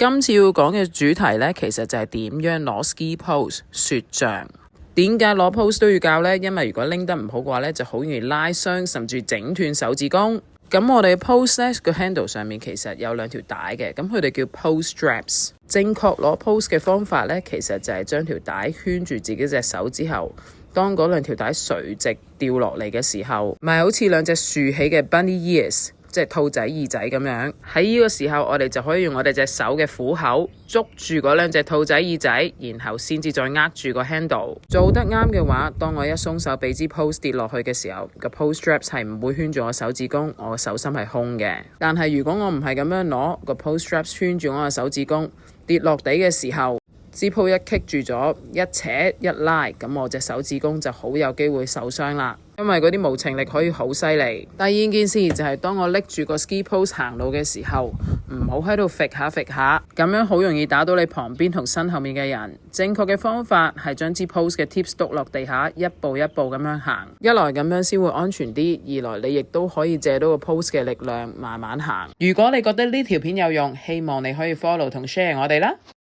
今次要講嘅主題呢，其實就係點樣攞 ski pose 雪杖。點解攞 pose 都要教呢？因為如果拎得唔好嘅話呢，就好容易拉傷，甚至整斷手指公。咁我哋 pose 呢個 handle 上面其實有兩條帶嘅，咁佢哋叫 pose straps。正確攞 pose 嘅方法呢，其實就係將條帶圈住自己隻手之後，當嗰兩條帶垂直掉落嚟嘅時候，咪好似兩隻豎起嘅 bunny ears，即係兔仔耳仔咁樣。喺呢個時候，我哋就可以用我哋隻手嘅虎口捉住嗰兩隻兔仔耳仔，然後先至再握住個 handle。做得啱嘅話，當我一鬆手俾支 pose 跌落去嘅時候，個 pose straps 係唔會圈住我手指公，我個手心係空嘅。但係如果我唔係咁樣攞個 pose straps 圈住我個手指公，跌落地嘅時候，支 pose 一棘住咗，一扯一拉，咁我隻手指公就好有機會受傷啦。因為嗰啲無情力可以好犀利。第二件事就係當我拎住個 ski pose 行路嘅時候，唔好喺度揈下揈下，咁樣好容易打到你旁邊同身後面嘅人。正確嘅方法係將支 pose 嘅 tips 篤落地下，一步一步咁樣行。一來咁樣先會安全啲，二來你亦都可以借到個 pose 嘅力量慢慢行。如果你覺得呢條片有用，希望你可以 follow 同 share 我哋啦。